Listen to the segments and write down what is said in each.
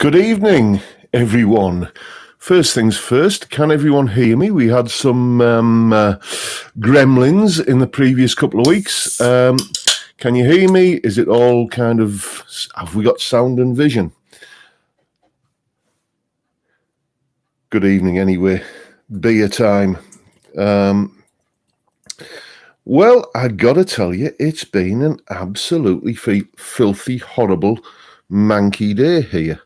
Good evening, everyone. First things first, can everyone hear me? We had some gremlins in the previous couple of weeks. Can you hear me? Is it all kind of, have we got sound and vision? Good evening anyway. Beer time. Well, I gotta tell you, it's been an absolutely filthy, horrible, manky day here.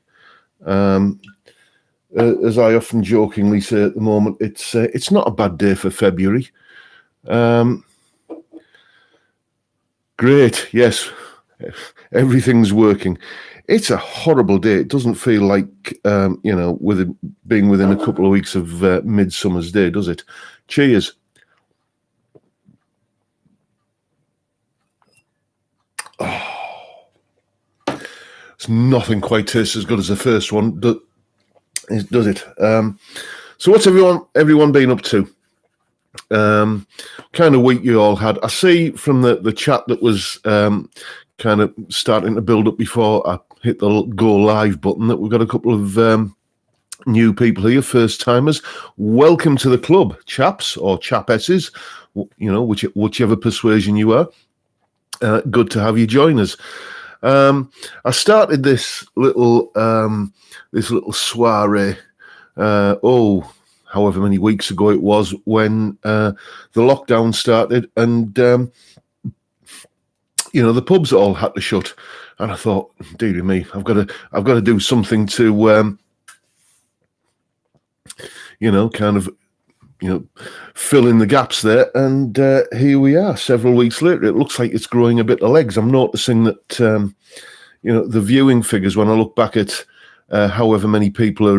As I often jokingly say at the moment, it's not a bad day for February. Great, yes, everything's working. It's a horrible day. It doesn't feel like being within a couple of weeks of Midsummer's Day, does it? Cheers. Oh, it's nothing quite tastes as good as the first one, does it? So what's everyone been up to? Kind of week you all had. I see from the chat that was kind of starting to build up before I hit the go live button that we've got a couple of new people here, first timers. Welcome to the club, chaps or chapesses, whichever persuasion you are. Good to have you join us. I started this little soiree. However many weeks ago it was when the lockdown started, and the pubs all had to shut. And I thought, dearie me, I've got to do something to fill in the gaps there. And here we are, several weeks later. It looks like it's growing a bit of legs. I'm noticing that the viewing figures, when I look back at however many people are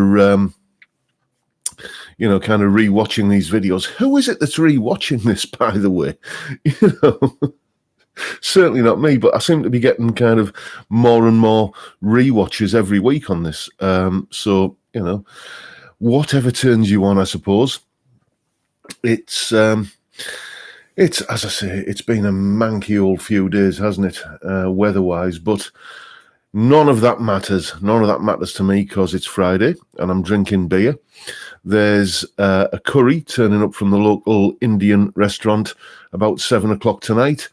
kind of rewatching these videos. Who is it that's rewatching this, by the way? Certainly not me, but I seem to be getting kind of more and more rewatches every week on this. So whatever turns you on, I suppose. It's as I say, it's been a manky old few days, hasn't it, weather-wise? But none of that matters. None of that matters to me because it's Friday and I'm drinking beer. There's a curry turning up from the local Indian restaurant about 7 o'clock tonight.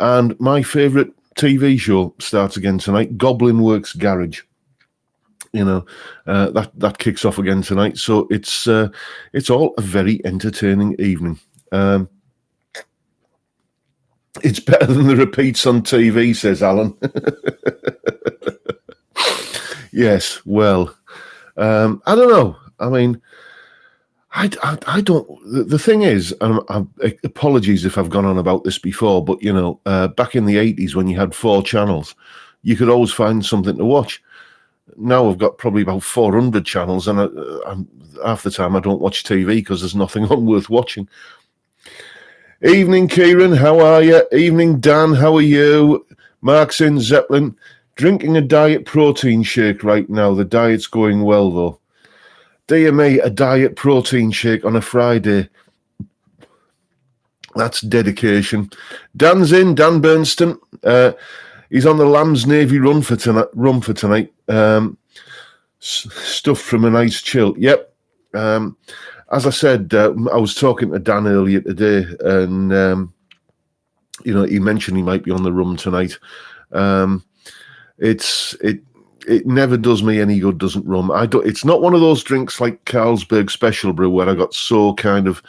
And my favourite TV show starts again tonight, Goblin Works Garage. That kicks off again tonight. So it's all a very entertaining evening. It's better than the repeats on TV, says Alan. Yes, well, I don't know. I mean, I don't. The thing is, apologies if I've gone on about this before, but back in the 80s when you had 4 channels, you could always find something to watch. Now I've got probably about 400 channels, and half the time I don't watch TV because there's nothing on worth watching. Evening, Kieran, how are you? Evening, Dan, how are you? Mark's in, Zeppelin. Drinking a diet protein shake right now. The diet's going well, though. Dear me, a diet protein shake on a Friday. That's dedication. Dan's in, Dan Bernstein. He's on the Lamb's Navy run for tonight. Stuff from a nice chill. Yep. As I said, I was talking to Dan earlier today, and he mentioned he might be on the rum tonight. It never does me any good, doesn't rum. It's not one of those drinks like Carlsberg Special Brew where I got so kind of,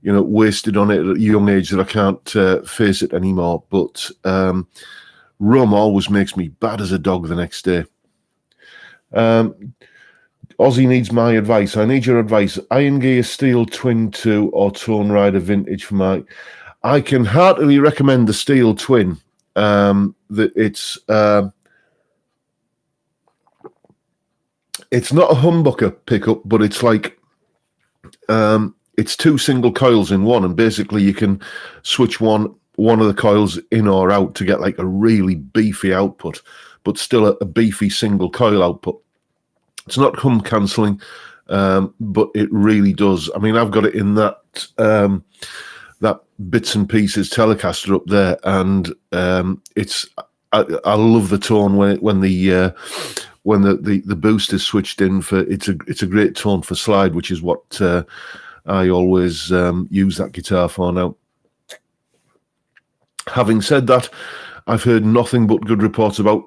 wasted on it at a young age that I can't face it anymore. But rum always makes me bad as a dog the next day. Ozzy needs my advice. I need your advice. Iron Gear Steel Twin 2 or Tone Rider Vintage for my... I can heartily recommend the Steel Twin. It's not a humbucker pickup, but it's like it's 2 single coils in one, and basically you can switch one of the coils in or out to get like a really beefy output, but still a beefy single coil output. It's not hum cancelling, but it really does. I mean, I've got it in that that bits and pieces Telecaster up there, and I love the tone when when the boost is switched in for it's a great tone for slide, which is what I always use that guitar for now. Having said that, I've heard nothing but good reports about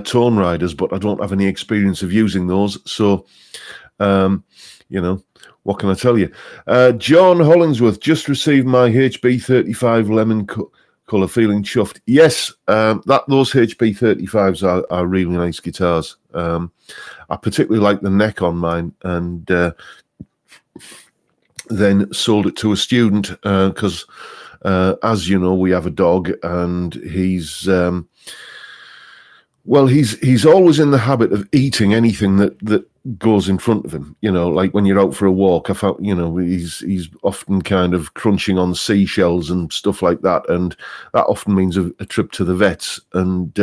tone riders, but I don't have any experience of using those. So, you know, what can I tell you? John Hollingsworth, just received my HB35 lemon colour, feeling chuffed. Yes, those HB35s are really nice guitars. I particularly like the neck on mine, and then sold it to a student because, as you know, we have a dog, and he's always in the habit of eating anything that goes in front of him. You know, like when you're out for a walk, I found, you know, he's often kind of crunching on seashells and stuff like that, and that often means a trip to the vets. And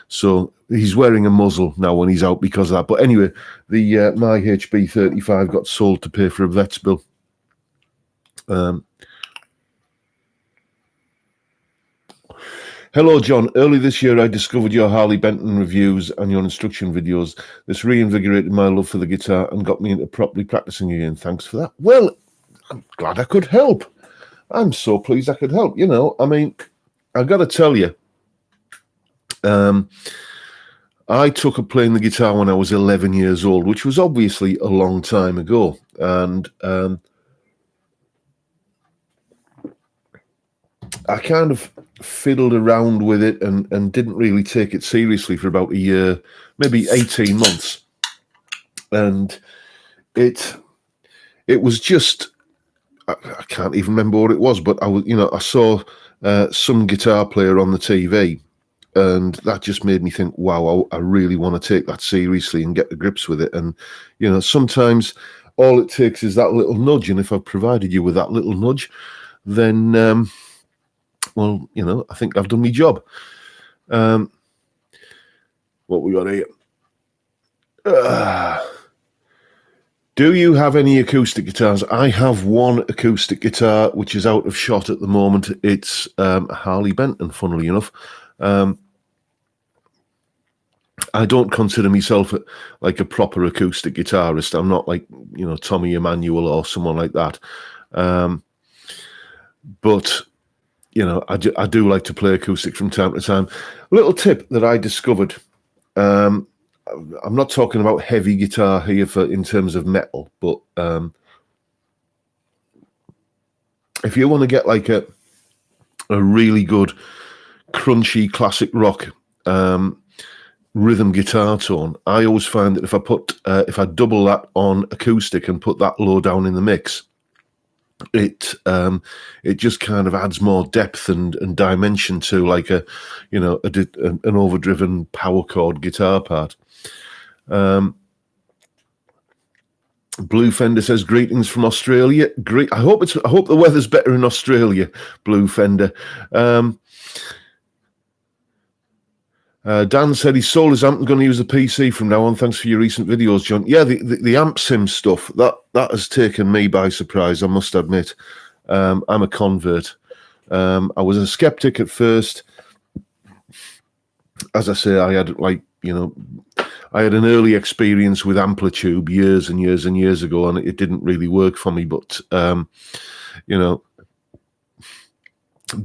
so he's wearing a muzzle now when he's out because of that. But anyway, the my HB35 got sold to pay for a vet's bill. Hello, John. Early this year, I discovered your Harley Benton reviews and your instruction videos. This reinvigorated my love for the guitar and got me into properly practicing again. Thanks for that. Well, I'm glad I could help. I'm so pleased I could help. You know, I mean, I got to tell you, I took up playing the guitar when I was 11 years old, which was obviously a long time ago. And I kind of fiddled around with it and didn't really take it seriously for about a year, maybe 18 months. And it was just, I can't even remember what it was, but I saw some guitar player on the TV, and that just made me think, wow, I really want to take that seriously and get the grips with it. And, you know, sometimes all it takes is that little nudge. And if I've provided you with that little nudge, then, well, you know, I think I've done my job. What we got here? Do you have any acoustic guitars? I have one acoustic guitar, which is out of shot at the moment. It's a Harley Benton, funnily enough. I don't consider myself like a proper acoustic guitarist. I'm not like, you know, Tommy Emmanuel or someone like that. But you know, I do like to play acoustic from time to time. A little tip that I discovered. I'm not talking about heavy guitar here in terms of metal, but if you want to get like a really good crunchy classic rock rhythm guitar tone, I always find that if I double that on acoustic and put that low down in the mix, it just kind of adds more depth and dimension to like an overdriven power chord guitar part. Blue Fender says greetings from Australia. Great. I hope the weather's better in Australia, Blue Fender. Dan said he sold his amp and going to use a PC from now on. Thanks for your recent videos, John. Yeah, the amp sim stuff, that has taken me by surprise, I must admit. I'm a convert. I was a skeptic at first. As I say, I had an early experience with Amplitube years and years and years ago, and it didn't really work for me. But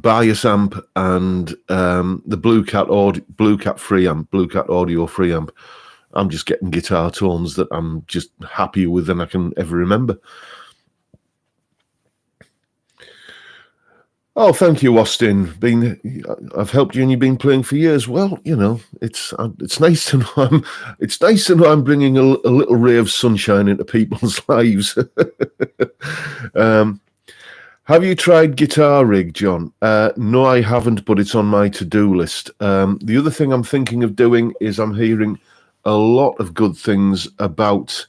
bias amp and the Blue Cat Audio free amp, I'm just getting guitar tones that I'm just happier with than I can ever remember. Oh, thank you, Austin. I've helped you, and you've been playing for years. Well, you know, it's nice to know I'm bringing a little ray of sunshine into people's lives. Have you tried Guitar Rig, John? No, I haven't, but it's on my to-do list. The other thing I'm thinking of doing is I'm hearing a lot of good things about,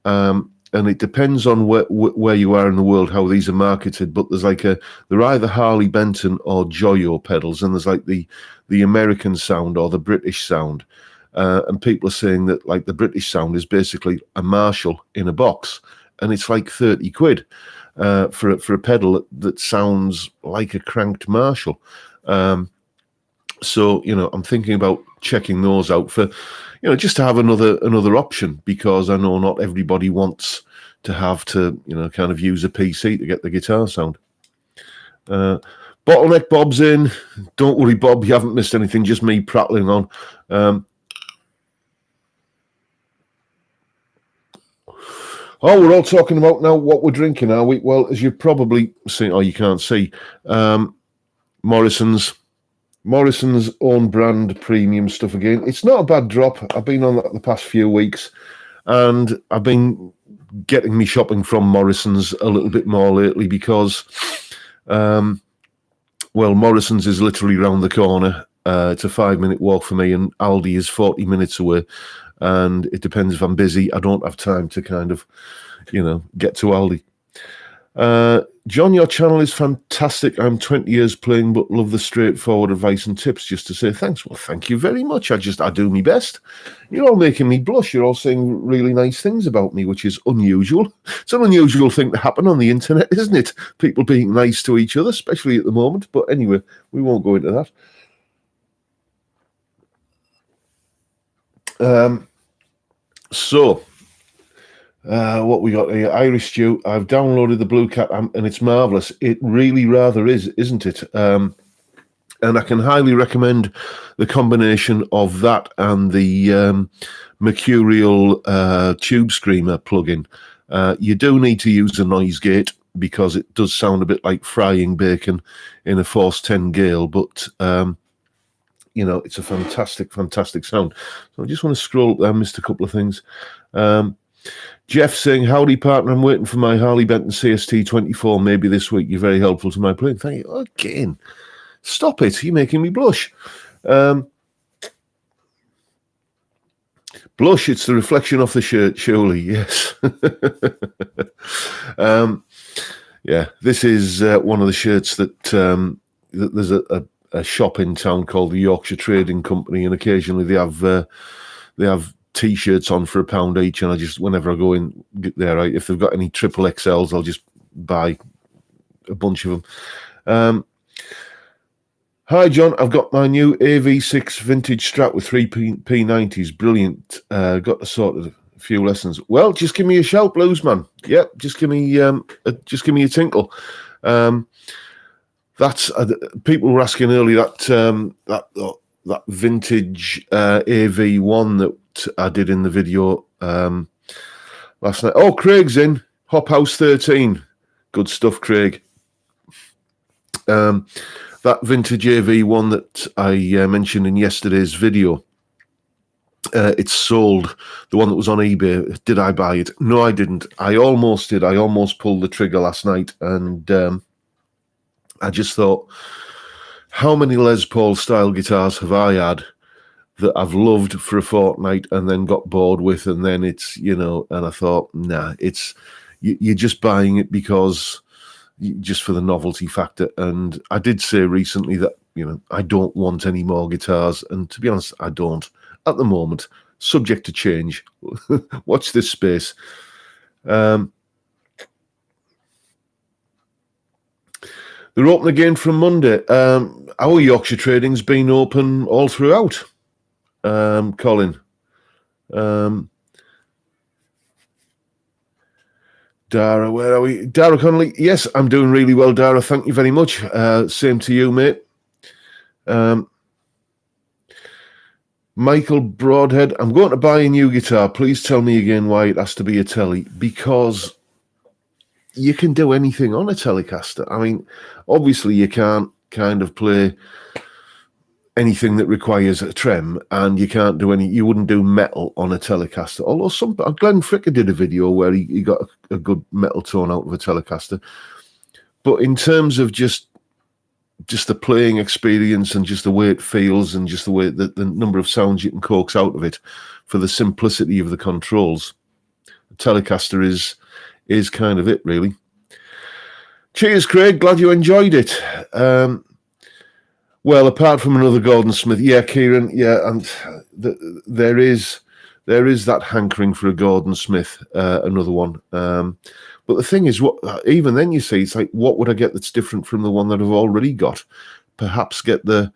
and it depends on where you are in the world, how these are marketed, but they're either Harley Benton or Joyo pedals, and there's like the American sound or the British sound. And people are saying that like the British sound is basically a Marshall in a box, and it's like 30 quid. For a pedal that sounds like a cranked Marshall. So, I'm thinking about checking those out for, just to have another option, because I know not everybody wants to have to, kind of use a PC to get the guitar sound. Bottleneck Bob's in. Don't worry, Bob, you haven't missed anything, just me prattling on. We're all talking about now what we're drinking, are we? Well, as you've probably seen, or you can't see, Morrison's own brand premium stuff again. It's not a bad drop. I've been on that the past few weeks, and I've been getting me shopping from Morrison's a little bit more lately because, Morrison's is literally round the corner. It's a 5-minute walk for me, and Aldi is 40 minutes away. And it depends if I'm busy. I don't have time to kind of, get to Aldi. John, your channel is fantastic. I'm 20 years playing, but love the straightforward advice and tips. Just to say thanks. Well, thank you very much. I do my best. You're all making me blush. You're all saying really nice things about me, which is unusual. It's an unusual thing to happen on the internet, isn't it? People being nice to each other, especially at the moment. But anyway, we won't go into that. What we got here? Irish Stew. I've downloaded the Blue Cat amp, and it's marvellous. It really rather is, isn't it? And I can highly recommend the combination of that and the Mercurial Tube Screamer plugin. You do need to use a noise gate because it does sound a bit like frying bacon in a Force 10 Gale, but it's a fantastic, fantastic sound. So I just want to scroll up there. I missed a couple of things. Jeff saying, howdy, partner. I'm waiting for my Harley Benton CST 24 maybe this week. You're very helpful to my playing. Thank you. Again, stop it. You're making me blush. Blush, it's the reflection off the shirt, surely. Yes. Yeah, this is one of the shirts that there's a shop in town called the Yorkshire Trading Company, and occasionally they have T-shirts on for £1 each, and I just, whenever I go in there, if they've got any triple XLs, I'll just buy a bunch of them. Hi John, I've got my new AV6 vintage Strat with 3 P90s. Brilliant. Got to sort of a few lessons. Well, just give me a shout, Bluesman. Yep, just give me a tinkle. That's people were asking earlier that vintage AV1 that I did in the video last night. Oh, Craig's in. Hop House 13. Good stuff, Craig. That vintage AV1 that I mentioned in yesterday's video, it's sold. The one that was on eBay. Did I buy it? No, I didn't. I almost did. I almost pulled the trigger last night, and I just thought, how many Les Paul style guitars have I had that I've loved for a fortnight and then got bored with, and then it's, and I thought, nah, you're just buying it because just for the novelty factor. And I did say recently that, I don't want any more guitars, and to be honest, I don't at the moment, subject to change. Watch this space. They're open again from Monday. Our Yorkshire Trading's been open all throughout. Colin. Dara, where are we? Dara Connolly. Yes, I'm doing really well, Dara. Thank you very much. Same to you, mate. Michael Broadhead. I'm going to buy a new guitar. Please tell me again why it has to be a Tele. Because you can do anything on a Telecaster. I mean, obviously you can't kind of play anything that requires a trem, and you wouldn't do metal on a Telecaster. Although Glenn Fricker did a video where he got a good metal tone out of a Telecaster. But in terms of just the playing experience and just the way it feels and just the way that the number of sounds you can coax out of it for the simplicity of the controls, the Telecaster is kind of it, really. Cheers, Craig. Glad you enjoyed it. Well, apart from another Gordon Smith, yeah, Kieran, yeah, and there is that hankering for a Gordon Smith, another one. But the thing is, even then you see, it's like, what would I get that's different from the one that I've already got? Perhaps get the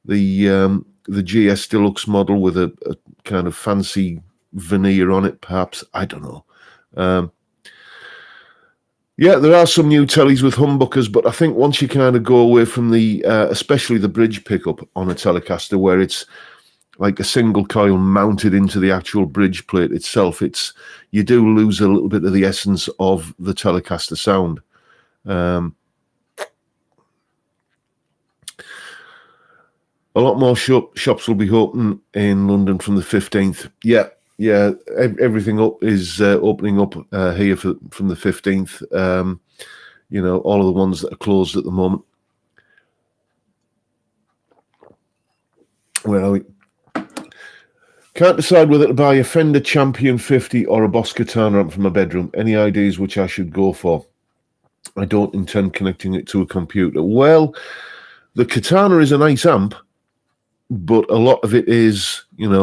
the GS Deluxe model with a kind of fancy veneer on it, perhaps. I don't know. Yeah, there are some new tellies with humbuckers, but I think once you kind of go away from the, especially the bridge pickup on a Telecaster, where it's like a single coil mounted into the actual bridge plate itself, you do lose a little bit of the essence of the Telecaster sound. A lot more shops will be open in London from the 15th. Yeah, everything is opening up here from the 15th. All of the ones that are closed at the moment. Where are we? Can't decide whether to buy a Fender Champion 50 or a Boss Katana amp for my bedroom. Any ideas which I should go for? I don't intend connecting it to a computer. Well, the Katana is a nice amp, but a lot of it is,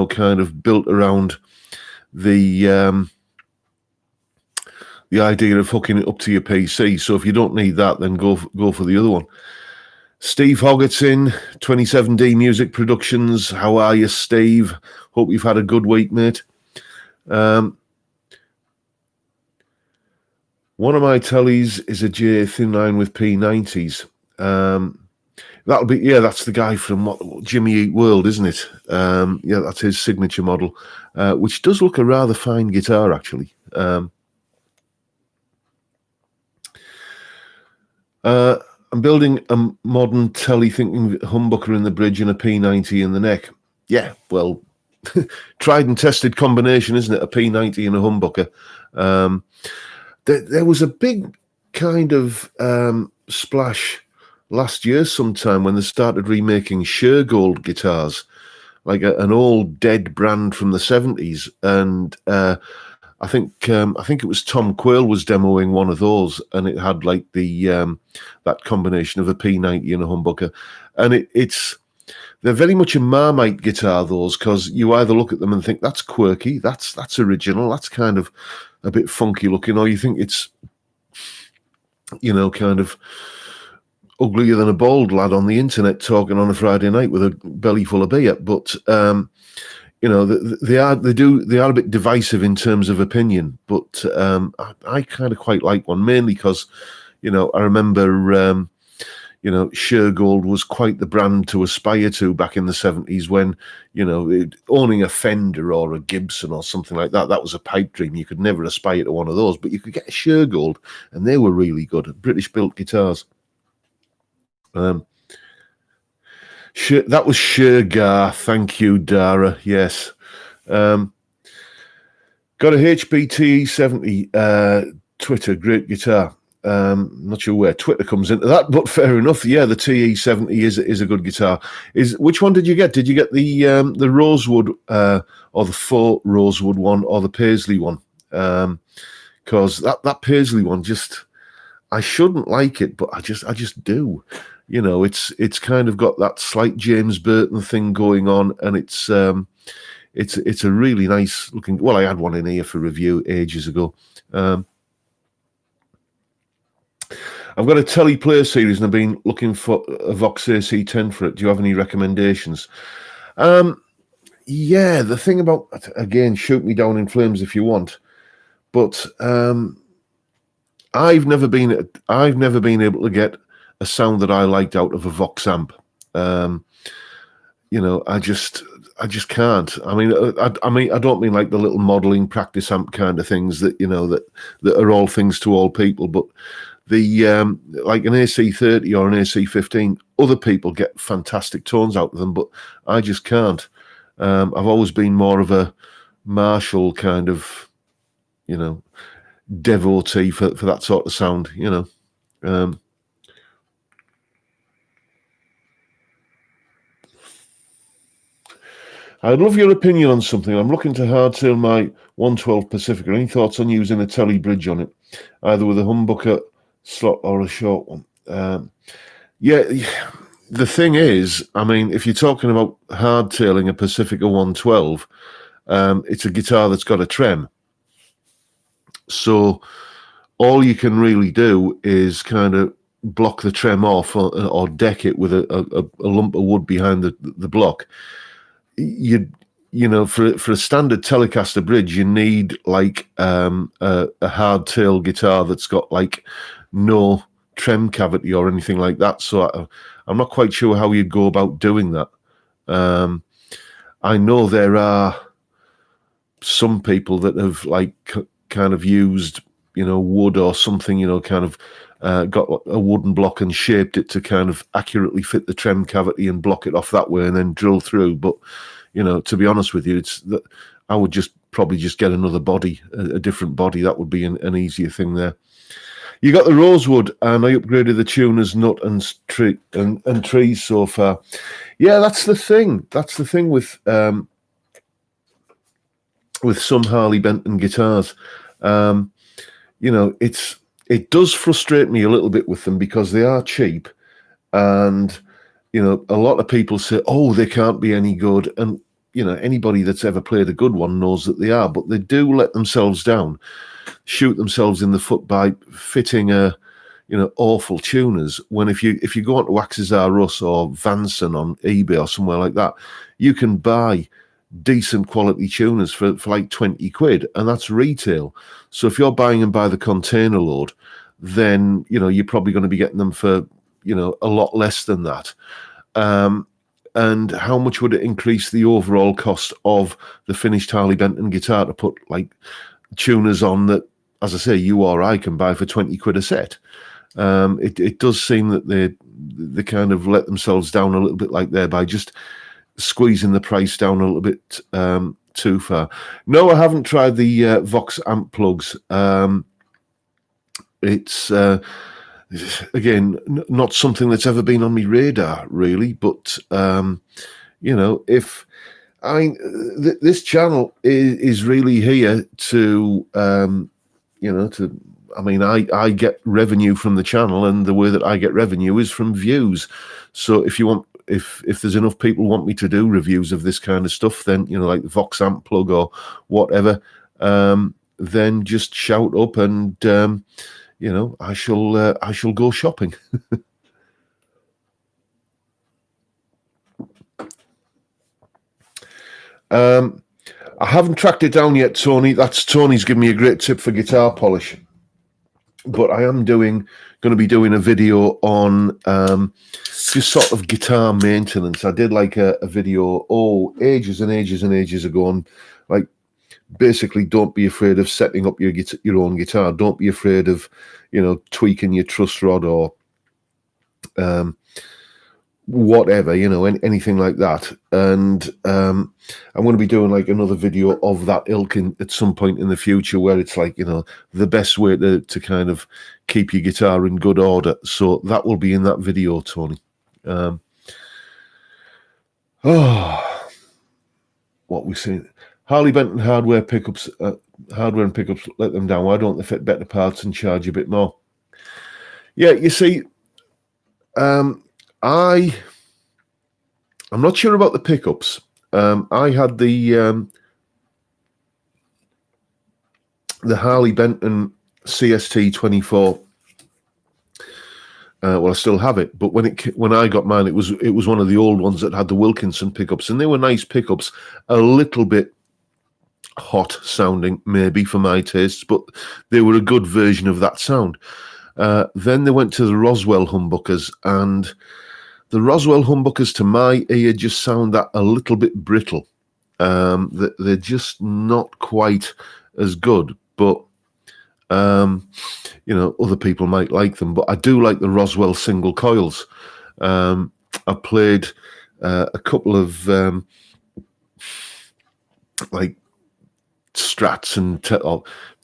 kind of built around the idea of hooking it up to your PC. So if you don't need that, then go for the other one. Steve Hoggett's 27D Music Productions. How are you, Steve? Hope you've had a good week, mate. One of my tellies is a J thin line with P90s. That'll be, that's the guy from Jimmy Eat World, isn't it? That's his signature model, which does look a rather fine guitar, actually. I'm building a modern telly, thinking humbucker in the bridge and a P90 in the neck. Yeah, well, tried and tested combination, isn't it? A P90 and a humbucker. There was a big kind of splash last year sometime when they started remaking Shergold guitars, like an old dead brand from the 70s. And I think it was Tom Quayle was demoing one of those, and it had like the that combination of a P90 and a humbucker, and they're very much a Marmite guitar, those, because you either look at them and think that's quirky, that's original, that's kind of a bit funky looking, or you think it's kind of uglier than a bald lad on the internet talking on a Friday night with a belly full of beer. But they are a bit divisive in terms of opinion, but I kind of quite like one, mainly because, I remember, Shergold was quite the brand to aspire to back in the 70s when, owning a Fender or a Gibson or something like that, that was a pipe dream. You could never aspire to one of those, but you could get a Shergold, and they were really good, British-built guitars. That was Shergar. Thank you, Dara. Yes. Got a HBTE 70 Twitter, great guitar. Not sure where Twitter comes into that, but fair enough. Yeah, the TE70 is a good guitar. Which one did you get? Did you get the Rosewood or the faux Rosewood one or the Paisley one? Because that Paisley one, just, I shouldn't like it, but I just do. It's kind of got that slight James Burton thing going on, and it's a really nice looking. Well, I had one in here for review ages ago. I've got a Telly Play series, and I've been looking for a Vox AC10 for it. Do you have any recommendations? Yeah, the thing about, again, shoot me down in flames if you want, but I've never been able to get a sound that I liked out of a Vox amp. I just can't. I mean, I don't mean like the little modeling practice amp kind of things that that are all things to all people, but the like an AC30 or an AC15, other people get fantastic tones out of them, but I just can't. I've always been more of a Marshall kind of, devotee for that sort of sound, I'd love your opinion on something. I'm looking to hardtail my 112 Pacifica. Any thoughts on using a telly bridge on it, either with a humbucker slot or a short one? Yeah, the thing is, I mean, if you're talking about hardtailing a Pacifica 112, it's a guitar that's got a trem. So all you can really do is kind of block the trem off or deck it with a lump of wood behind the block, you know, for a standard Telecaster bridge, you need like a hardtail guitar that's got like no trem cavity or anything like that. So I'm not quite sure how you'd go about doing that. I know there are some people that have like kind of used, you know, wood or something, you know, kind of got a wooden block and shaped it to kind of accurately fit the trem cavity and block it off that way and then drill through. But, you know, to be honest with you, it's that I would probably just get another body, a different body. That would be an easier thing there. You got the rosewood, and I upgraded the tuner's nut and trees so far. Yeah, that's the thing. That's the thing with some Harley Benton guitars. You know, it does frustrate me a little bit with them because they are cheap, and you know, a lot of people say, "Oh, they can't be any good," and you know, anybody that's ever played a good one knows that they are, but they do let themselves down, shoot themselves in the foot by fitting awful tuners. When if you go onto Axis R Us or Vanson on eBay or somewhere like that, you can buy decent quality tuners for like 20 quid, and that's retail. So if you're buying them by the container load, then you know you're probably going to be getting them for, you know, a lot less than that. And how much would it increase the overall cost of the finished Harley Benton guitar to put like tuners on that, as I say, you or I can buy for 20 quid a set? It does seem that they kind of let themselves down a little bit like there by just squeezing the price down a little bit too far. No, I haven't tried the Vox amp plugs. It's again not something that's ever been on my radar really, but you know, if this channel is really here to you know, I mean, I get revenue from the channel, and the way that I get revenue is from views. So if you want, if there's enough people want me to do reviews of this kind of stuff, then, you know, like the Vox amp plug or whatever, then just shout up, and you know, I shall go shopping. I haven't tracked it down yet, Tony. Tony's given me a great tip for guitar polish. But I am going to be doing a video on just sort of guitar maintenance. I did like a video, ages and ages and ages ago, on like basically don't be afraid of setting up your own guitar. Don't be afraid of, you know, tweaking your truss rod or whatever, you know, anything like that. And I'm going to be doing like another video of that ilk at some point in the future, where it's like, you know, the best way to kind of keep your guitar in good order. So that will be in that video, Tony. What we see, Harley Benton hardware and pickups, let them down. Why don't they fit better parts and charge a bit more? Yeah, you see, I'm not sure about the pickups. I had the Harley Benton CST 24. Well, I still have it, but when I got mine, it was one of the old ones that had the Wilkinson pickups, and they were nice pickups, a little bit hot sounding maybe for my tastes, but they were a good version of that sound. Then they went to the Roswell Humbuckers, and the Roswell Humbuckers, to my ear, just sound that a little bit brittle. They're just not quite as good, but you know, other people might like them. But I do like the Roswell single coils. I played a couple of like Strats and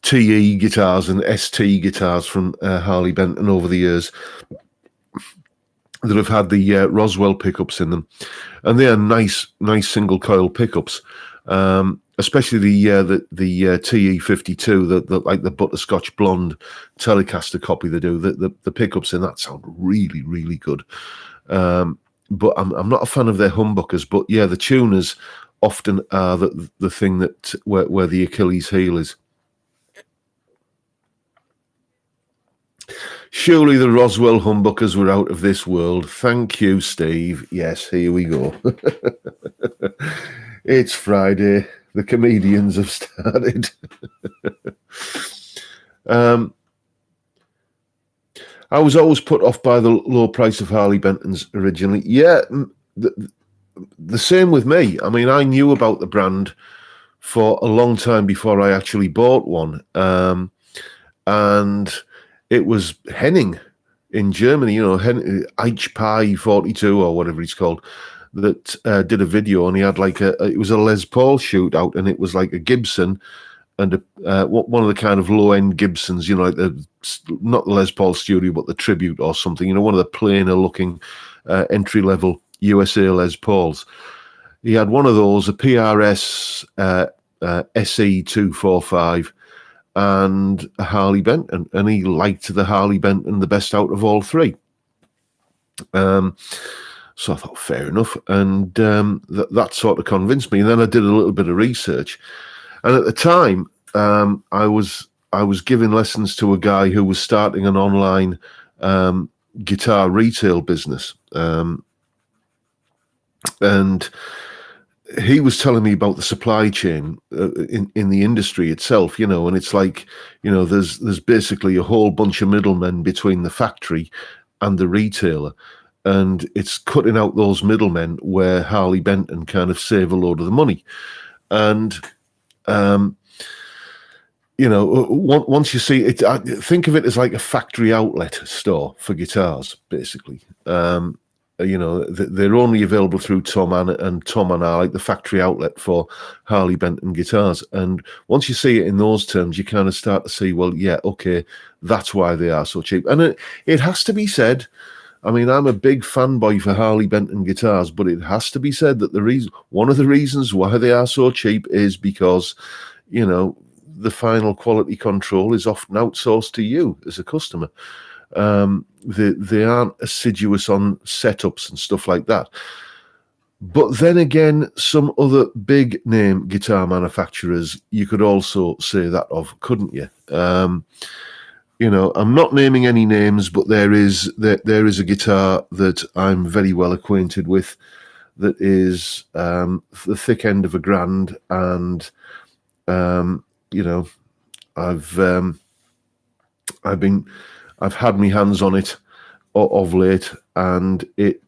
TE guitars and ST guitars from Harley Benton over the years that have had the Roswell pickups in them, and they are nice single coil pickups. Especially the TE52, the like the butterscotch blonde Telecaster copy they do. The pickups in that sound really good. But I'm not a fan of their humbuckers. But yeah, the tuners often are the thing that where the Achilles heel is. Surely the Roswell Humbuckers were out of this world. Thank you, Steve. Yes, here we go. It's Friday. The comedians have started. I was always put off by the low price of Harley Bentons originally. Yeah, the same with me. I mean, I knew about the brand for a long time before I actually bought one. And it was Henning in Germany, you know, Eichpai 42 or whatever it's called, that did a video, and he had like it was a Les Paul shootout, and it was like a Gibson and one of the kind of low-end Gibsons, you know, like not the Les Paul Studio, but the Tribute or something, you know, one of the plainer-looking entry-level USA Les Pauls. He had one of those, a PRS SE245, and a Harley Benton, and he liked the Harley Benton the best out of all three. So I thought, fair enough, and that sort of convinced me. And then I did a little bit of research, and at the time, I was giving lessons to a guy who was starting an online guitar retail business, and he was telling me about the supply chain in the industry itself, you know, and it's like, you know, there's basically a whole bunch of middlemen between the factory and the retailer, and it's cutting out those middlemen where Harley Benton kind of save a load of the money. And you know, once you see it, think of it as like a factory outlet store for guitars, basically. You know, they're only available through Tom and Tom and I, like the factory outlet for Harley Benton guitars. And once you see it in those terms, you kind of start to see, well, yeah, okay, that's why they are so cheap. And it has to be said, I mean, I'm a big fanboy for Harley Benton guitars, but it has to be said that one of the reasons why they are so cheap is because, you know, the final quality control is often outsourced to you as a customer. They aren't assiduous on setups and stuff like that. But then again, some other big name guitar manufacturers you could also say that of, couldn't you? You know, I'm not naming any names, but there is a guitar that I'm very well acquainted with that is the thick end of a grand, and you know, I've had my hands on it of late, and it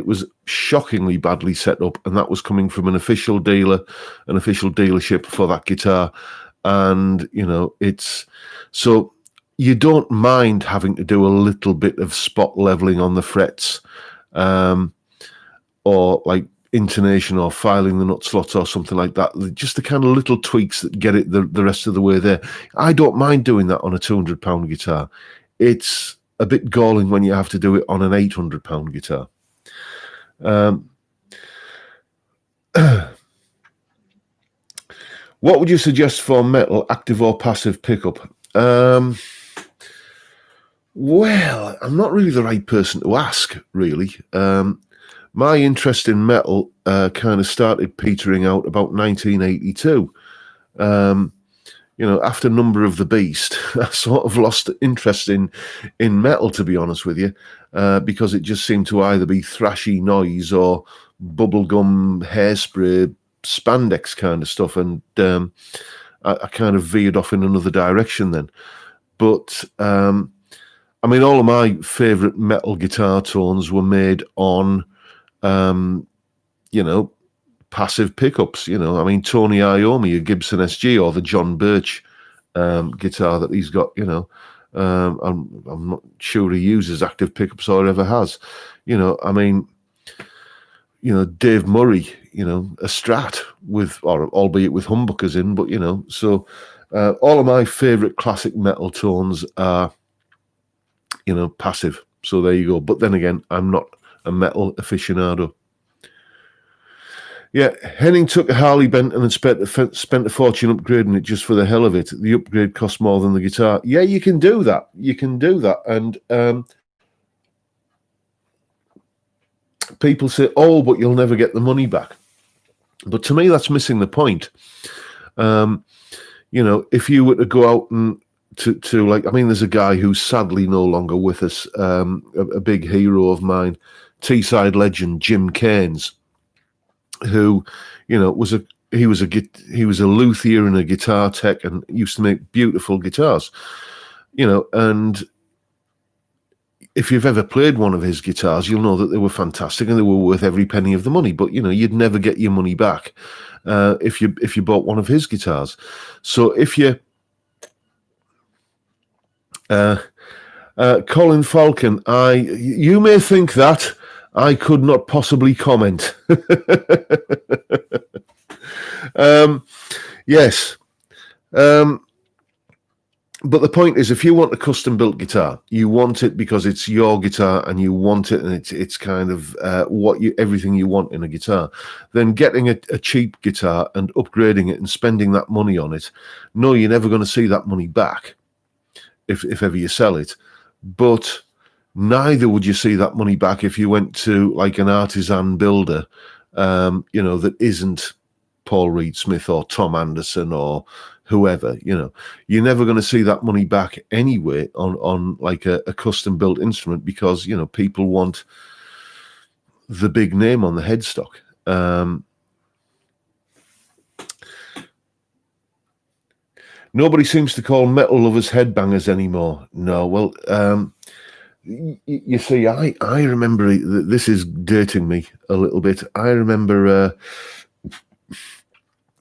was shockingly badly set up, and that was coming from an official dealership for that guitar. And you know, it's so you don't mind having to do a little bit of spot leveling on the frets, or like intonation or filing the nut slots or something like that. Just the kind of little tweaks that get it the rest of the way there. I don't mind doing that on a £200 guitar. It's a bit galling when you have to do it on an £800 guitar. What would you suggest for metal, active or passive pickup? Well, I'm not really the right person to ask, really. My interest in metal kind of started petering out about 1982. You know, after Number of the Beast, I sort of lost interest in metal, to be honest with you, because it just seemed to either be thrashy noise or bubblegum hairspray spandex kind of stuff, and I kind of veered off in another direction then. But I mean, all of my favourite metal guitar tones were made on you know, passive pickups. You know, I mean, Tony Iommi, a Gibson SG, or the John Birch guitar that he's got. You know, I'm not sure he uses active pickups or ever has. You know, I mean, you know, Dave Murray, you know, a Strat with, or albeit with humbuckers in, but you know, so all of my favourite classic metal tones are, you know, passive. So there you go. But then again, I'm not a metal aficionado. Yeah, Henning took a Harley Benton and spent a fortune upgrading it just for the hell of it. The upgrade cost more than the guitar. Yeah, you can do that. You can do that. And people say, oh, but you'll never get the money back. But to me, that's missing the point. You know, if you were to go out and to like, I mean, there's a guy who's sadly no longer with us, a big hero of mine, Teesside legend Jim Cairns, who, you know, he was a luthier and a guitar tech and used to make beautiful guitars, you know, and if you've ever played one of his guitars, you'll know that they were fantastic and they were worth every penny of the money. But you know, you'd never get your money back if you bought one of his guitars. So if you Colin Falcon, you may think that I could not possibly comment. Yes. But the point is, if you want a custom-built guitar, you want it because it's your guitar and you want it, and it's kind of everything you want in a guitar. Then getting a cheap guitar and upgrading it and spending that money on it, no, you're never going to see that money back if ever you sell it. But neither would you see that money back if you went to like an artisan builder, you know, that isn't Paul Reed Smith or Tom Anderson or whoever. You know, you're never going to see that money back anyway on like a custom built instrument, because, you know, people want the big name on the headstock. Nobody seems to call metal lovers headbangers anymore. No, well, you see, I remember, this is dating me a little bit. I remember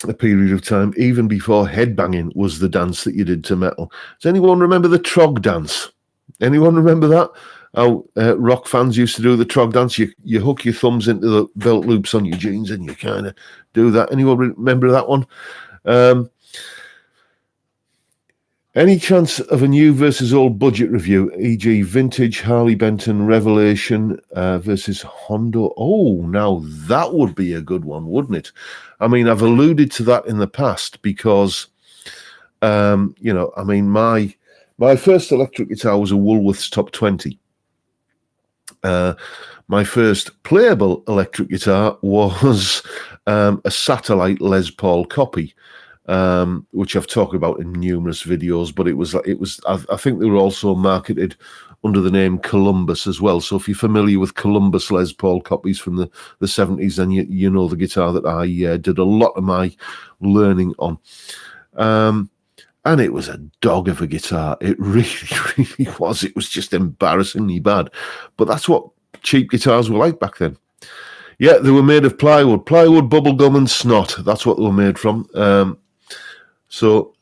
a period of time, even before headbanging was the dance that you did to metal. Does anyone remember the trog dance? Anyone remember that? How rock fans used to do the trog dance? You hook your thumbs into the belt loops on your jeans and you kind of do that. Anyone remember that one? Any chance of a new versus old budget review, e.g. vintage Harley Benton Revelation versus Hondo? Oh, now that would be a good one, wouldn't it? I mean, I've alluded to that in the past because, you know, I mean, my first electric guitar was a Woolworths Top 20. My first playable electric guitar was a Satellite Les Paul copy, which I've talked about in numerous videos, but it was I think they were also marketed under the name Columbus as well. So if you're familiar with Columbus Les Paul copies from the 70s, then you know the guitar that I did a lot of my learning on. And it was a dog of a guitar. It really, really was. It was just embarrassingly bad. But that's what cheap guitars were like back then. Yeah, they were made of plywood, bubblegum and snot. That's what they were made from. So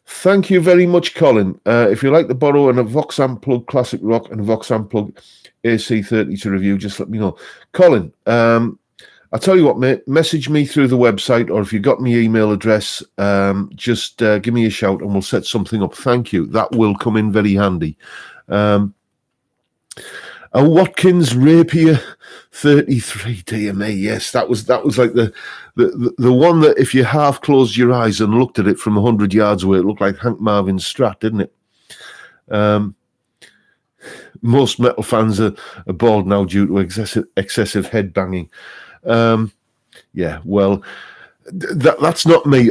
thank you very much, Colin. If you like to borrow a Vox Unplugged Classic Rock and a Vox Unplugged AC30 to review, just let me know. Colin, I'll tell you what, mate, message me through the website, or if you've got my email address, just give me a shout and we'll set something up. Thank you. That will come in very handy. A Watkins Rapier 33, dear me, yes, that was like the one that if you half closed your eyes and looked at it from 100 yards away, it looked like Hank Marvin's Strat, didn't it? Most metal fans are bald now due to excessive head banging. Yeah, well, that's not me.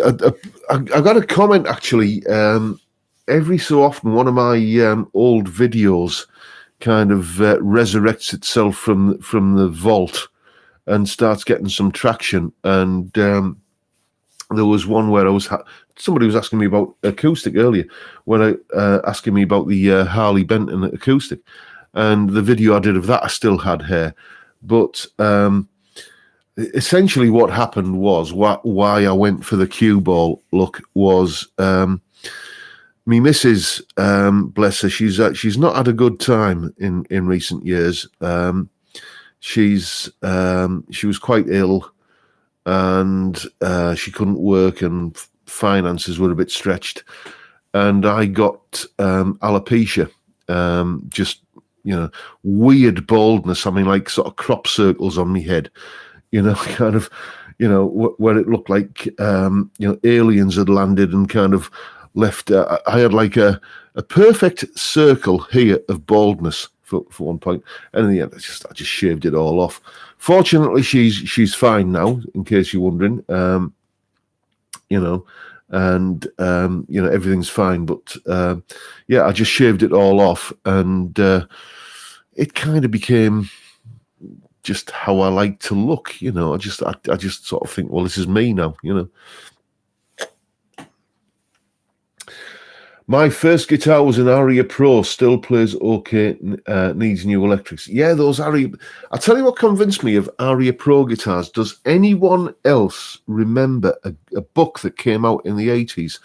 I got a comment actually. Every so often, one of my old videos kind of resurrects itself from the vault and starts getting some traction. And there was one where somebody was asking me about acoustic earlier, when asking me about the Harley Benton acoustic, and the video I did of that I still had hair, but essentially what happened was why I went for the cue ball look was me missus, bless her, she's not had a good time in recent years. She was quite ill, and she couldn't work, and finances were a bit stretched, and I got alopecia, just, you know, weird baldness. I mean, like sort of crop circles on my head, you know, kind of, you know, where it looked like, you know, aliens had landed and kind of left. I had like a perfect circle here of baldness for one point. And in the end, I just shaved it all off. Fortunately, she's fine now, in case you're wondering. Everything's fine. But I just shaved it all off, and it kind of became just how I like to look. I just sort of think, well, this is me now. My first guitar was an Aria Pro, still plays okay, needs new electrics. Yeah, those Aria... I'll tell you what convinced me of Aria Pro guitars. Does anyone else remember a book that came out in the 80s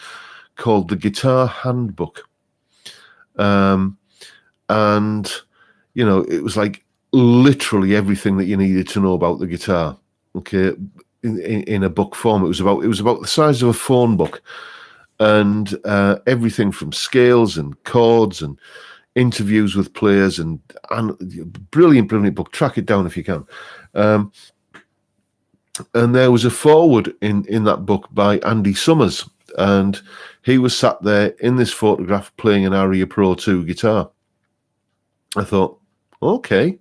called the Guitar Handbook? And, it was like literally everything that you needed to know about the guitar, okay, in a book form. It was about the size of a phone book. And everything from scales and chords and interviews with players and brilliant book. Track it down if you can. And there was a foreword in that book by Andy Summers, and he was sat there in this photograph playing an Aria Pro 2 guitar. I thought, okay,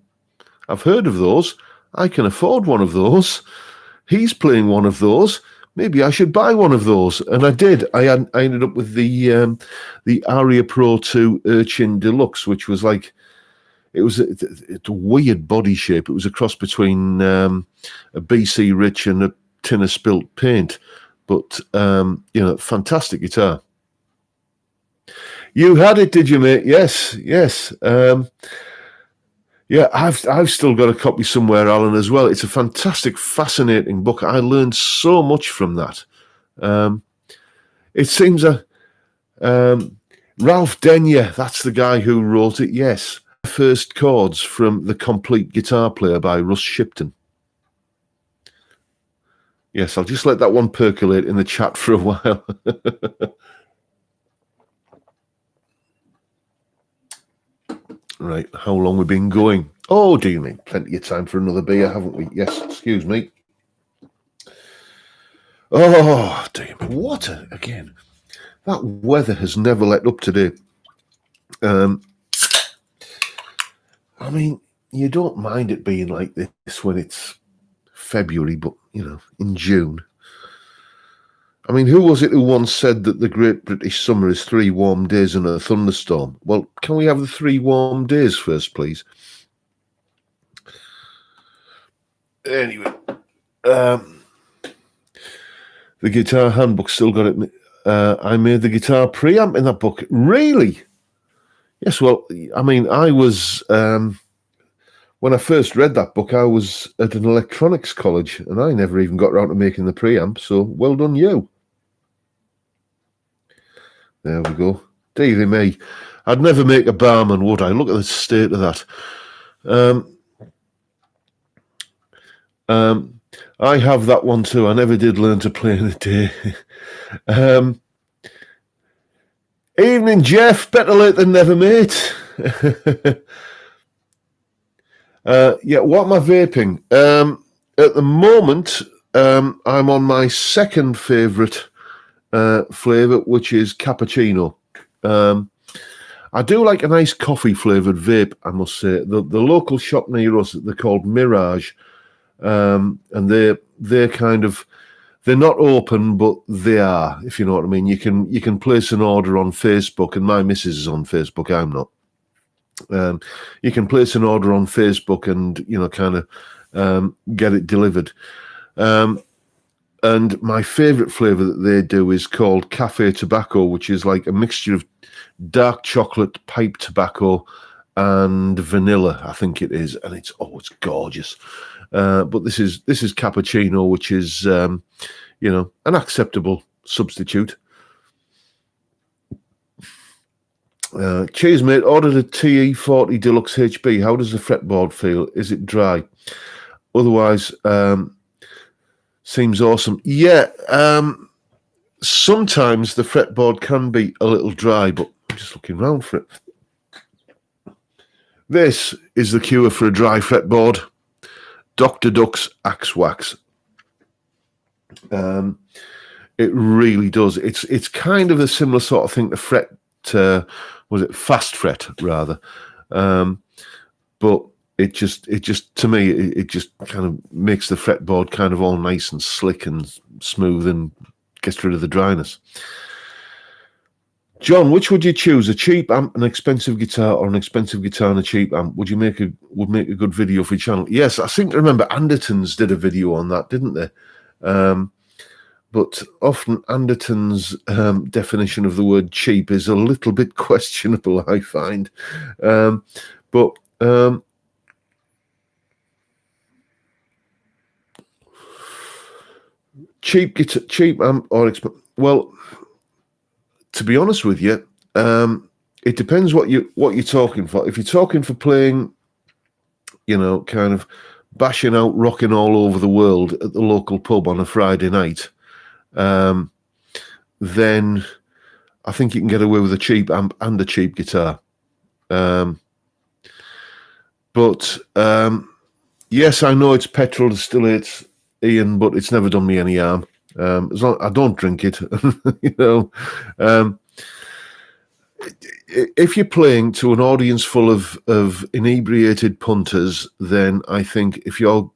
I've heard of those. I can afford one of those. He's playing one of those. Maybe I should buy one of those, and I did. I ended up with the Aria Pro 2 Urchin Deluxe, which was like, it's a weird body shape. It was a cross between a BC Rich and a tin of spilt paint, but fantastic guitar. You had it, did you, mate? Yes. Yeah, I've still got a copy somewhere, Alan, as well. It's a fantastic, fascinating book. I learned so much from that. It seems Ralph Denyer, that's the guy who wrote it, yes. First chords from The Complete Guitar Player by Russ Shipton. Yes, I'll just let that one percolate in the chat for a while. Right, how long we've been going? Oh, dear me, plenty of time for another beer, haven't we? Yes, excuse me. Oh, dear me, again, that weather has never let up today. I mean, you don't mind it being like this when it's February, but, in June. I mean, who was it who once said that the Great British summer is 3 warm days and a thunderstorm? Well, can we have the 3 warm days first, please? Anyway, the Guitar Handbook still got it. I made the guitar preamp in that book. Really? Yes, well, I mean, I was... when I first read that book, I was at an electronics college, and I never even got around to making the preamp, so well done you. There we go. Dearie me. I'd never make a barman, would I? Look at the state of that. I have that one too. I never did learn to play in a day. Evening, Jeff. Better late than never, mate. What am I vaping? At the moment, I'm on my second favourite flavour, which is cappuccino. I do like a nice coffee flavoured vape, I must say. The local shop near us, they're called Mirage, and they're kind of, they're not open, but they are, if you know what I mean. You can place an order on Facebook, and my missus is on Facebook. I'm not. You can place an order on Facebook and kind of get it delivered. And my favourite flavour that they do is called Cafe Tobacco, which is like a mixture of dark chocolate, pipe tobacco, and vanilla, I think it is, and it's gorgeous. But this is cappuccino, which is an acceptable substitute. Cheers, mate. Ordered a TE40 Deluxe HB. How does the fretboard feel? Is it dry? Otherwise, seems awesome. Yeah, sometimes the fretboard can be a little dry, but I'm just looking around for it. This is the cure for a dry fretboard. Dr. Duck's Axe Wax. It really does. It's kind of a similar sort of thing to fret. Was it fast fret rather? but it just to me it just kind of makes the fretboard kind of all nice and slick and smooth and gets rid of the dryness. John, which would you choose? A cheap amp, an expensive guitar, or an expensive guitar and a cheap amp? Would make a good video for your channel? Yes, I seem to remember Anderton's did a video on that, didn't they? But often Anderton's definition of the word cheap is a little bit questionable, I find. Cheap guitar, cheap amp, or well, to be honest with you, it depends what you're talking for. If you're talking for playing, kind of bashing out, rocking all over the world at the local pub on a Friday night, then I think you can get away with a cheap amp and a cheap guitar. But yes, I know it's petrol distillates, Ian, but it's never done me any harm. As long I don't drink it, if you're playing to an audience full of inebriated punters, then I think if you're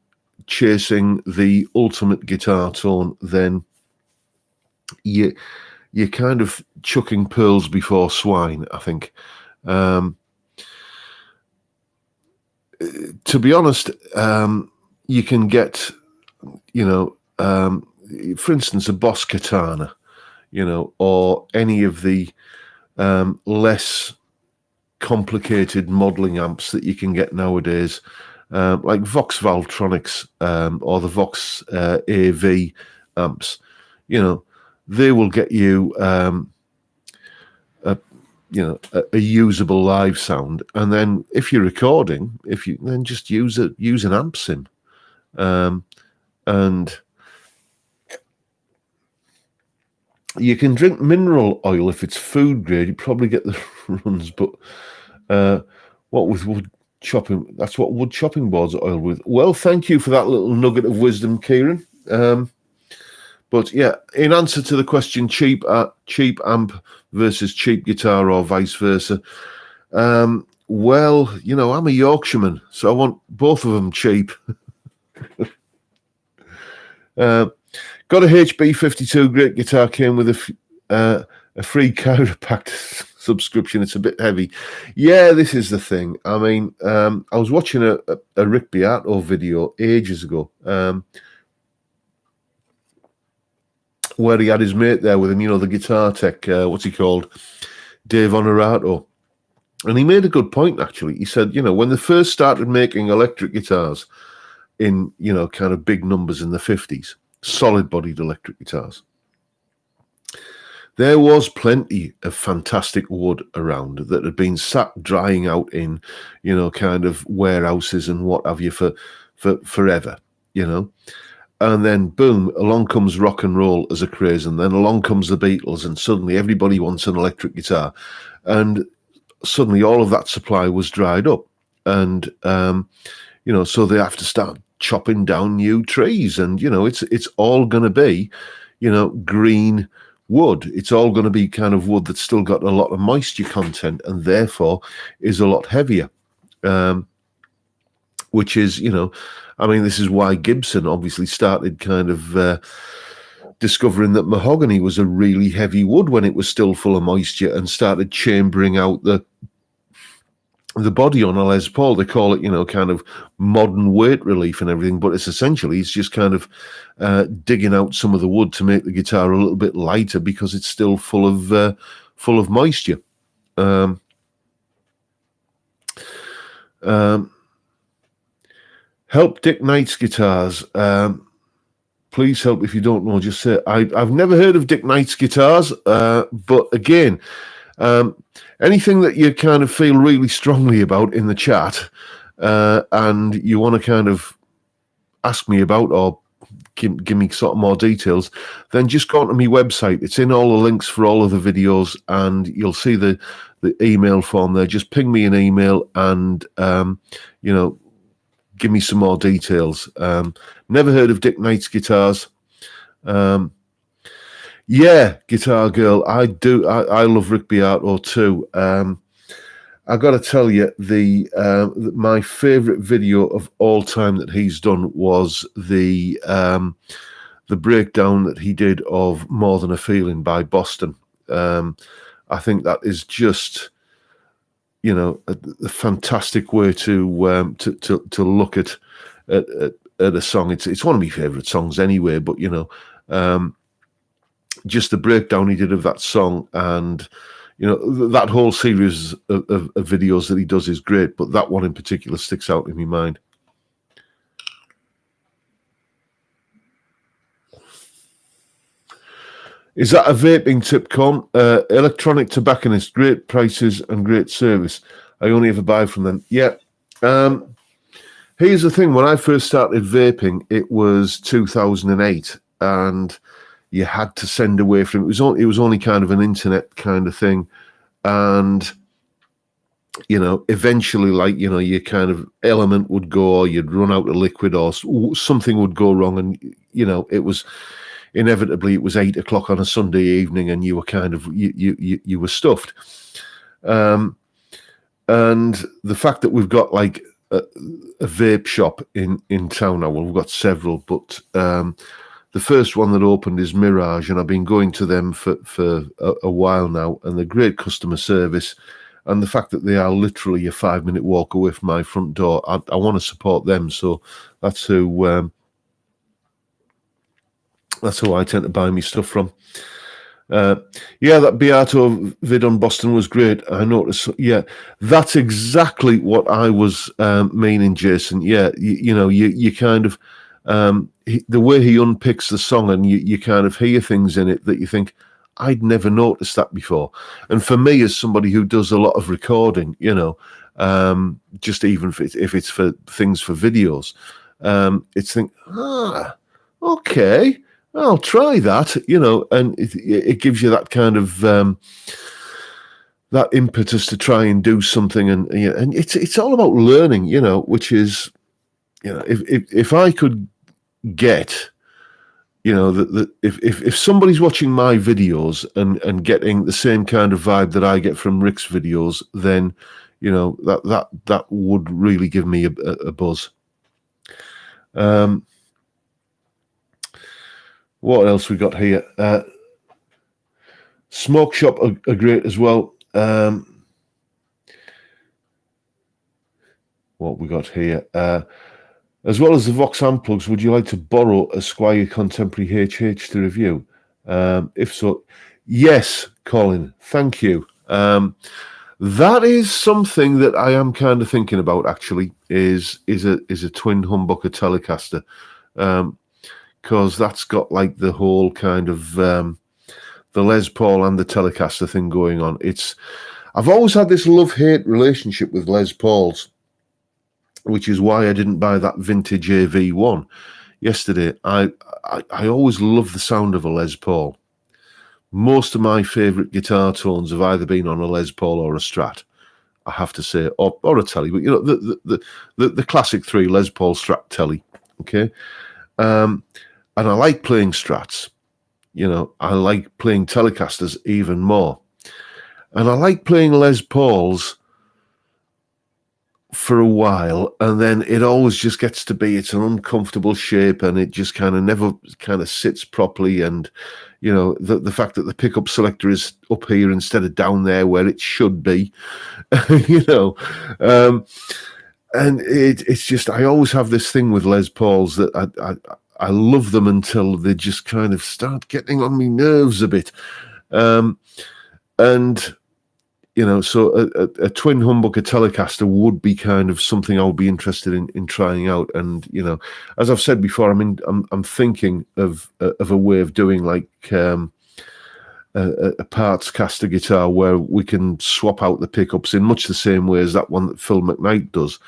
chasing the ultimate guitar tone, then you're kind of chucking pearls before swine, I think. To be honest, you can get, for instance, a Boss Katana, or any of the less complicated modeling amps that you can get nowadays, like Vox Valtronics or the Vox AV amps. They will get you a usable live sound, and then if you're recording, then just use an amp sim, and you can drink mineral oil if it's food grade. You probably get the runs, but what with wood chopping? That's what wood chopping boards are oiled with. Well, thank you for that little nugget of wisdom, Kieran. But yeah, in answer to the question, cheap amp versus cheap guitar, or vice versa. Well, I'm a Yorkshireman, so I want both of them cheap. Got a HB52 great guitar, came with a free chiropractor subscription. It's a bit heavy. Yeah, this is the thing. I mean, I was watching a Rick Beato video ages ago, where he had his mate there with him, the guitar tech, what's he called? Dave Honorato. And he made a good point, actually. He said, when they first started making electric guitars in, kind of big numbers in the 50s, solid-bodied electric guitars, there was plenty of fantastic wood around that had been sat drying out in, kind of warehouses and what have you for forever, And then, boom, along comes rock and roll as a craze, and then along comes the Beatles, and suddenly everybody wants an electric guitar. And suddenly all of that supply was dried up. And, so they have to start chopping down new trees. And, it's all going to be, green wood. It's all going to be kind of wood that's still got a lot of moisture content and therefore is a lot heavier. Which is, this is why Gibson obviously started kind of discovering that mahogany was a really heavy wood when it was still full of moisture, and started chambering out the body on a Les Paul. They call it, kind of modern weight relief and everything, but it's just kind of digging out some of the wood to make the guitar a little bit lighter because it's still full of moisture. Help Dick Knight's guitars. Please help if you don't know. Just say I've never heard of Dick Knight's guitars, but again, anything that you kind of feel really strongly about in the chat, and you want to kind of ask me about or give me sort of more details, then just go onto my website. It's in all the links for all of the videos, and you'll see the email form there. Just ping me an email and give me some more details. Never heard of Dick Knight's guitars. Yeah, Guitar Girl, I do. I love Rick Beato too. I got to tell you, my favourite video of all time that he's done was the breakdown that he did of "More Than a Feeling" by Boston. I think that is just, a fantastic way to look at a song. It's one of my favourite songs anyway. But just the breakdown he did of that song, and that whole series of videos that he does is great. But that one in particular sticks out in my mind. Is that a vaping tip, Con? Electronic tobacconist, great prices and great service. I only ever buy from them. Yeah. Here's the thing. When I first started vaping, it was 2008, and you had to send away from it. It was only kind of an internet kind of thing, and eventually, your kind of element would go, or you'd run out of liquid, or something would go wrong, and it was. Inevitably, it was 8 o'clock on a Sunday evening, and you were kind of you were stuffed. And the fact that we've got like a vape shop in town now, well, we've got several, but the first one that opened is Mirage, and I've been going to them for a while now, and they're great customer service. And the fact that they are literally a 5-minute walk away from my front door, I want to support them. So that's who. That's who I tend to buy me stuff from. That Beato vid on Boston was great. I noticed. Yeah, that's exactly what I was meaning, Jason. Yeah, you kind of the way he unpicks the song, and you kind of hear things in it that you think, I'd never noticed that before. And for me, as somebody who does a lot of recording, just even if it's for things for videos, it's okay. I'll try that, and it gives you that kind of that impetus to try and do something, and it's all about learning, which is, if I could get, that if somebody's watching my videos and getting the same kind of vibe that I get from Rick's videos, then that would really give me a buzz. What else we got here? Smoke Shop are great as well. What we got here? As well as the Vox amp plugs, would you like to borrow a Squire Contemporary HH to review? If so, yes, Colin, thank you. That is something that I am kind of thinking about, actually, is a twin humbucker Telecaster. Because that's got like the whole kind of the Les Paul and the Telecaster thing going on. I've always had this love-hate relationship with Les Pauls, which is why I didn't buy that vintage AV1 yesterday. I always love the sound of a Les Paul. Most of my favourite guitar tones have either been on a Les Paul or a Strat, I have to say, or a Tele. But the classic three, Les Paul, Strat, Tele. Okay. And I like playing Strats, I like playing Telecasters even more. And I like playing Les Pauls for a while, and then it always just gets to be, it's an uncomfortable shape, and it just kind of never kind of sits properly. And, the fact that the pickup selector is up here instead of down there where it should be, and it's just, I always have this thing with Les Pauls that I love them until they just kind of start getting on me nerves a bit. So a twin humbucker Telecaster would be kind of something I would be interested in trying out. And, as I've said before, I'm thinking of a way of doing like a parts caster guitar where we can swap out the pickups in much the same way as that one that Phil McKnight does.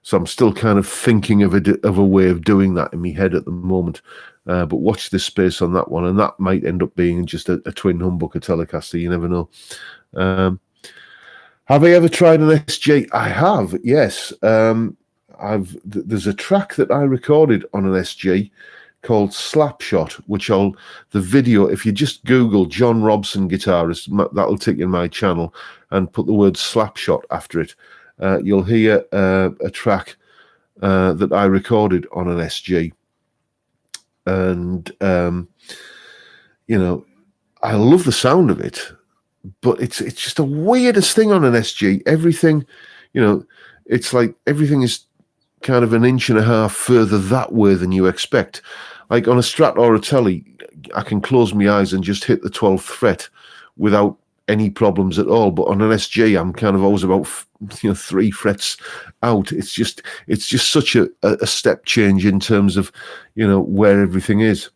So I'm still kind of thinking of a way of doing that in my head at the moment. But watch this space on that one, and that might end up being just a twin humbucker Telecaster. You never know. Have I ever tried an SG? I have, yes. There's a track that I recorded on an SG called Slapshot, the video, if you just Google John Robson guitarist, that'll take you to my channel, and put the word Slapshot after it. You'll hear a track that I recorded on an SG. And, I love the sound of it, but it's just the weirdest thing on an SG. Everything, it's like everything is kind of an inch and a half further that way than you expect. Like on a Strat or a Tele, I can close my eyes and just hit the 12th fret without any problems at all. But on an SG, I'm kind of always about 3 frets out. It's just such a step change in terms of where everything is.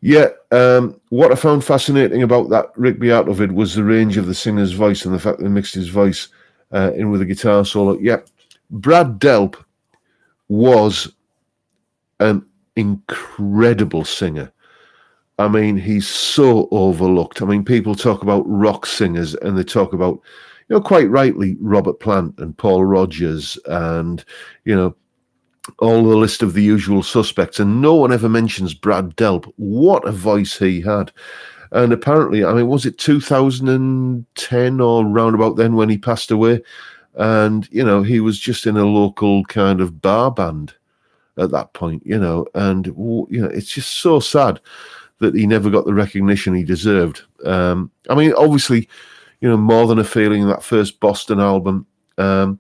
Yeah, what I found fascinating about that Rick Beato vid was the range of the singer's voice and the fact that they mixed his voice in with a guitar solo. Yeah, Brad Delp was an incredible singer. I mean, he's so overlooked. I mean, people talk about rock singers and they talk about, quite rightly, Robert Plant and Paul Rodgers and, all the list of the usual suspects, and no one ever mentions Brad Delp. What a voice he had. And apparently, I mean, was it 2010 or round about then when he passed away? And, he was just in a local kind of bar band at that point, and, it's just so sad that he never got the recognition he deserved. I mean, obviously, More Than a Feeling, that first Boston album. But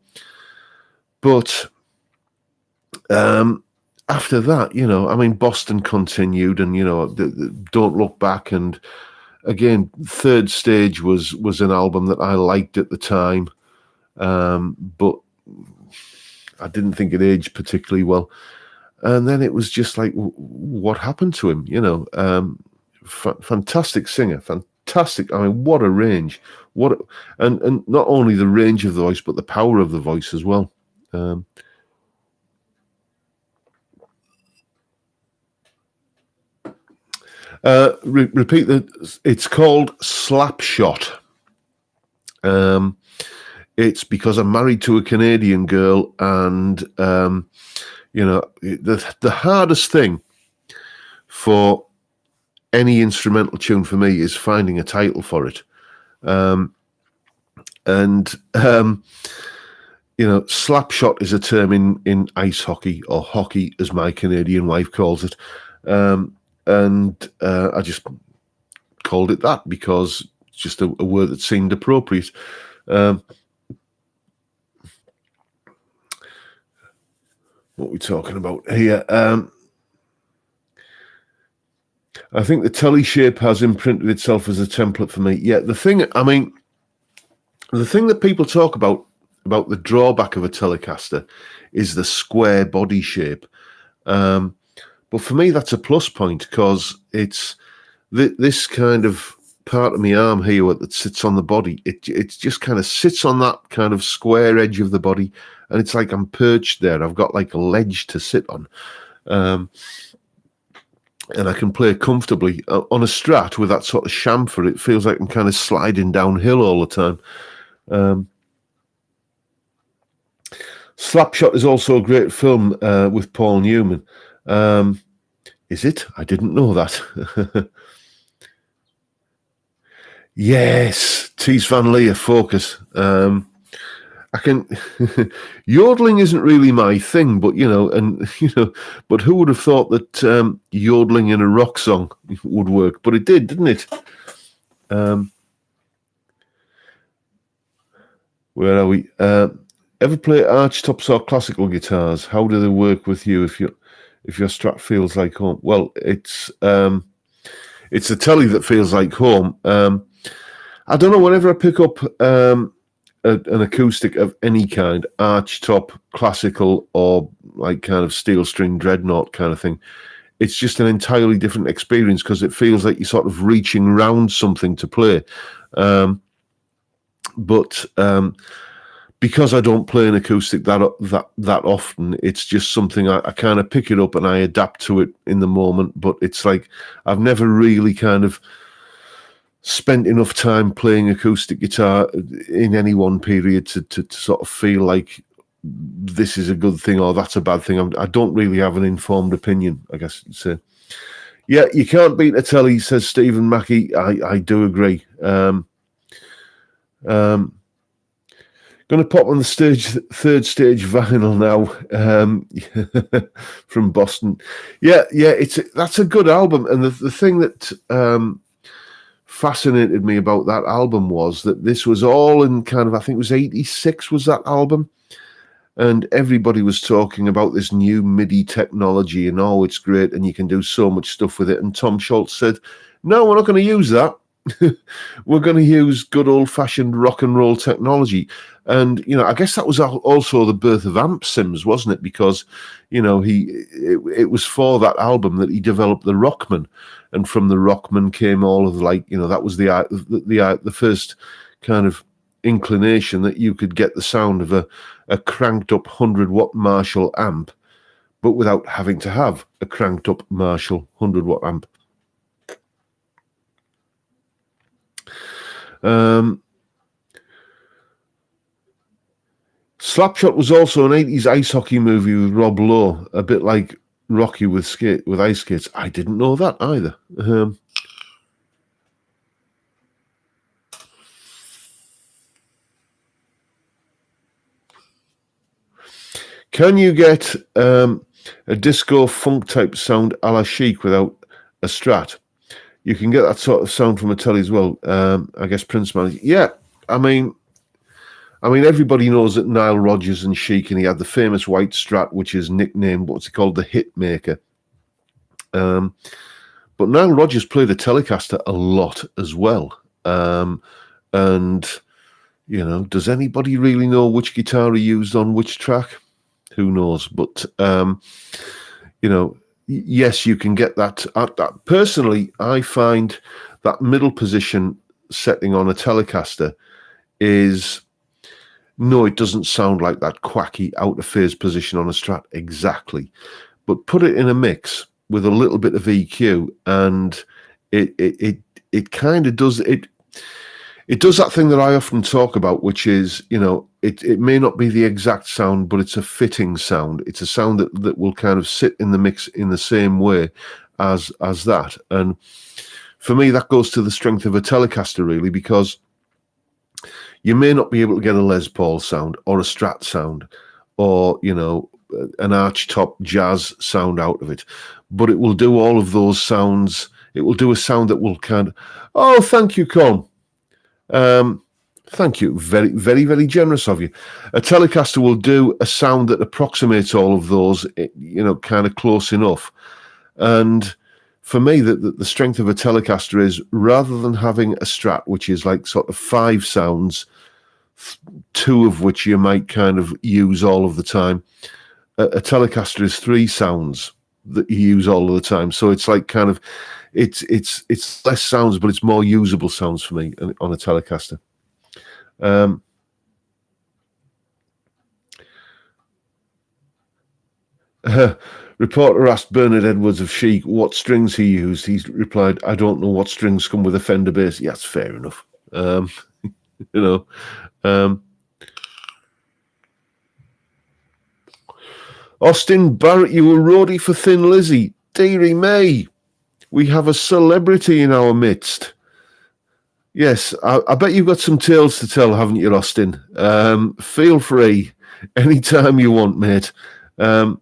after that, I mean, Boston continued, and Don't Look Back, and again, Third Stage was an album that I liked at the time, but I didn't think it aged particularly well. And then it was just like, what happened to him? Fantastic singer, fantastic. I mean, what a range! And not only the range of the voice, but the power of the voice as well. Repeat that. It's called Slapshot. It's because I'm married to a Canadian girl, and the hardest thing for any instrumental tune for me is finding a title for it. Slapshot is a term in ice hockey, or hockey as my Canadian wife calls it. I just called it that because it's just a word that seemed appropriate. What are we talking about here? I think the Tele shape has imprinted itself as a template for me. Yeah, the thing that people talk about the drawback of a Telecaster is the square body shape. But for me, that's a plus point, because it's this kind of part of my arm here that sits on the body. It just kind of sits on that kind of square edge of the body, and it's like I'm perched there. I've got like a ledge to sit on, and I can play comfortably. On a Strat with that sort of chamfer, it feels like I'm kind of sliding downhill all the time. Slapshot is also a great film with Paul Newman. Is it? I didn't know that. Yes, Tees Van Leer, Focus. I can yodeling isn't really my thing, but but who would have thought that yodeling in a rock song would work? But it did, didn't it? Where are we? Ever play archtops or classical guitars? How do they work with you if your Strat feels like home? Well, it's a Tele that feels like home. I don't know. Whenever I pick up an acoustic of any kind, archtop, classical, or like kind of steel string dreadnought kind of thing, it's just an entirely different experience, because it feels like you're sort of reaching around something to play. But because I don't play an acoustic that often, it's just something I kind of pick it up and I adapt to it in the moment. But it's like I've never really kind of spent enough time playing acoustic guitar in any one period to sort of feel like this is a good thing or that's a bad thing. I don't really have an informed opinion, I guess you'd say. Yeah, you can't beat a telly, says Stephen Mackey. I do agree. Going to pop on the third stage vinyl now from Boston. Yeah, that's a good album. And the thing that fascinated me about that album was that this was all in kind of, I think it was 86 was that album. And everybody was talking about this new MIDI technology and, oh, it's great and you can do so much stuff with it. And Tom Scholz said, no, we're not going to use that. We're going to use good old-fashioned rock and roll technology. And, I guess that was also the birth of Amp Sims, wasn't it? Because, it was for that album that he developed the Rockman. And from the Rockman came all of that was the first kind of inclination that you could get the sound of a cranked up 100-watt Marshall amp, but without having to have a cranked up Marshall 100-watt amp. Slapshot was also an 80s ice hockey movie with Rob Lowe, a bit like Rocky with ice skates. I didn't know that either. Can you get a disco funk type sound a la Chic without a Strat? You can get that sort of sound from a telly as well. I guess Prince Man. Yeah, I mean, everybody knows that Nile Rodgers and Chic, and he had the famous white Strat, which is nicknamed, what's it called, the Hitmaker. But Nile Rodgers played a Telecaster a lot as well. And, does anybody really know which guitar he used on which track? Who knows? But, yes, you can get that. Personally, I find that middle position setting on a Telecaster is... No, it doesn't sound like that quacky out of phase position on a Strat exactly. But put it in a mix with a little bit of EQ, and it kind of does it. It does that thing that I often talk about, which is, it may not be the exact sound, but it's a fitting sound. It's a sound that will kind of sit in the mix in the same way as that. And for me, that goes to the strength of a Telecaster, really, because you may not be able to get a Les Paul sound or a Strat sound or, an arch-top jazz sound out of it, but it will do all of those sounds. It will do a sound that will kind of, oh, thank you, Con. Thank you. Very, very, very generous of you. A Telecaster will do a sound that approximates all of those, kind of close enough. And for me, the strength of a Telecaster is, rather than having a Strat, which is like sort of 5 sounds, 2 of which you might kind of use all of the time, a Telecaster is 3 sounds that you use all of the time. So it's like kind of, it's less sounds, but it's more usable sounds for me on a Telecaster. Reporter asked Bernard Edwards of Chic what strings he used. He replied, I don't know what strings come with a Fender bass. Yeah, that's fair enough. Austin Barrett, you were roadie for Thin Lizzy. Dearie May, we have a celebrity in our midst. Yes, I bet you've got some tales to tell, haven't you, Austin? Feel free anytime you want, mate. Didn't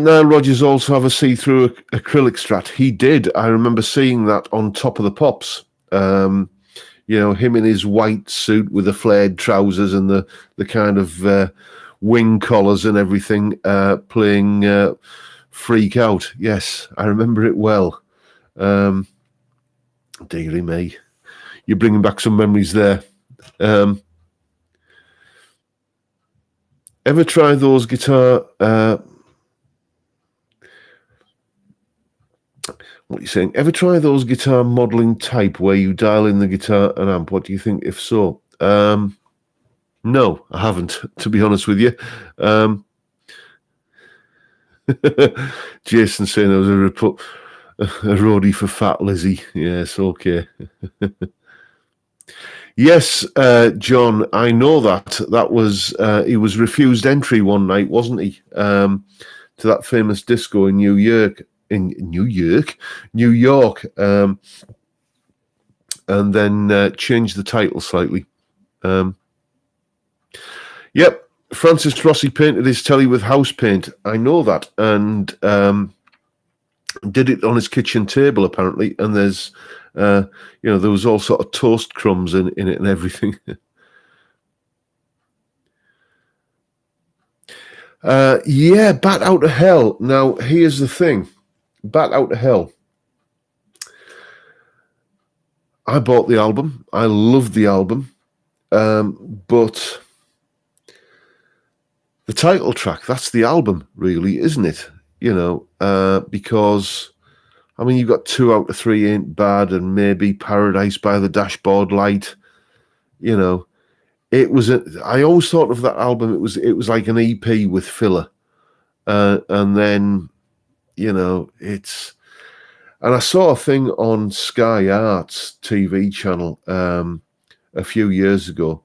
Nile Rodgers also have a see-through acrylic Strat? He did. I remember seeing that on Top of the Pops. Him in his white suit with the flared trousers and the kind of wing collars and everything, playing Freak Out. Yes, I remember it well. Dearie me. You're bringing back some memories there. Ever try those guitar... what are you saying? Ever try those guitar modeling type where you dial in the guitar and amp? What do you think, if so? No, I haven't, to be honest with you. Jason saying there was a report. A roadie for Fat Lizzie. Yes, okay. Yes, John, I know that. That was he was refused entry one night, wasn't he? To that famous disco in New York, New York, and then changed the title slightly. Yep, Francis Rossi painted his telly with house paint. I know that, and did it on his kitchen table apparently. And there's, there was all sort of toast crumbs in it and everything. Yeah, Bat Out of Hell. Now, here's the thing. Bat Out of Hell. I bought the album. I loved the album. But the title track, that's the album, really, isn't it? Because, I mean, you've got 2 Out of 3 Ain't Bad and maybe Paradise by the Dashboard Light. It was I always thought of that album. It was like an EP with filler, and then it's. And I saw a thing on Sky Arts TV channel a few years ago,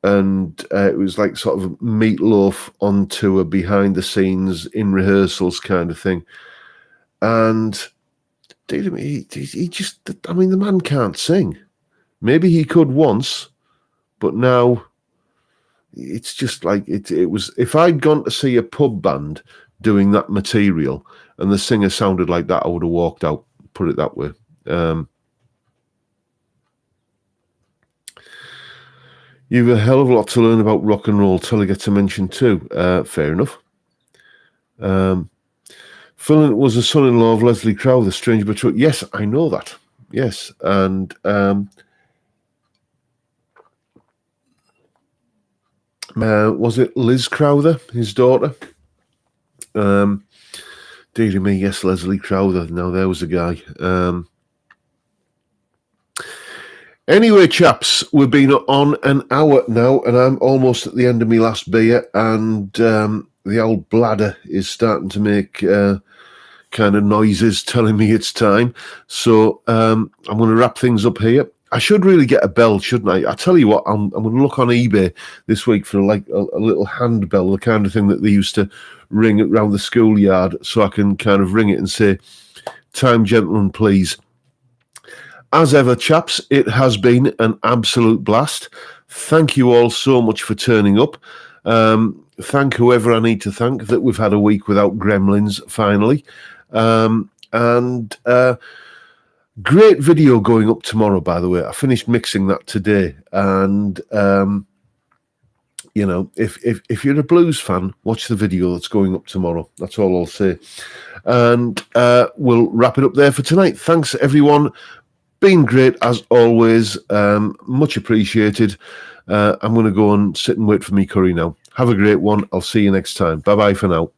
and it was like sort of Meatloaf on tour, behind the scenes, in rehearsals kind of thing. And he just, I mean, the man can't sing. Maybe he could once, but now it's just like it was. If I'd gone to see a pub band doing that material and the singer sounded like that, I would have walked out, put it that way. You've a hell of a lot to learn about rock and roll till I get to mention too. Fair enough. Phil was a son-in-law of Leslie Crowther, strange but true. Yes, I know that. Yes, and was it Liz Crowther, his daughter? Dear me, yes, Leslie Crowther. Now there was a guy. Anyway, chaps, we've been on an hour now, and I'm almost at the end of my last beer, and the old bladder is starting to make kind of noises telling me it's time. So I'm going to wrap things up here. I should really get a bell, shouldn't I? I tell you what, I'm going to look on eBay this week for like a little handbell, the kind of thing that they used to ring around the schoolyard, so I can kind of ring it and say, "Time, gentlemen, please." As ever, chaps, it has been an absolute blast. Thank you all so much for turning up. Thank whoever I need to thank that we've had a week without gremlins, finally. Great video going up tomorrow, by the way. I finished mixing that today. And, if you're a blues fan, watch the video that's going up tomorrow. That's all I'll say. And we'll wrap it up there for tonight. Thanks, everyone. Been great as always. Much appreciated. I'm going to go and sit and wait for me curry now. Have a great one. I'll see you next time. Bye-bye for now.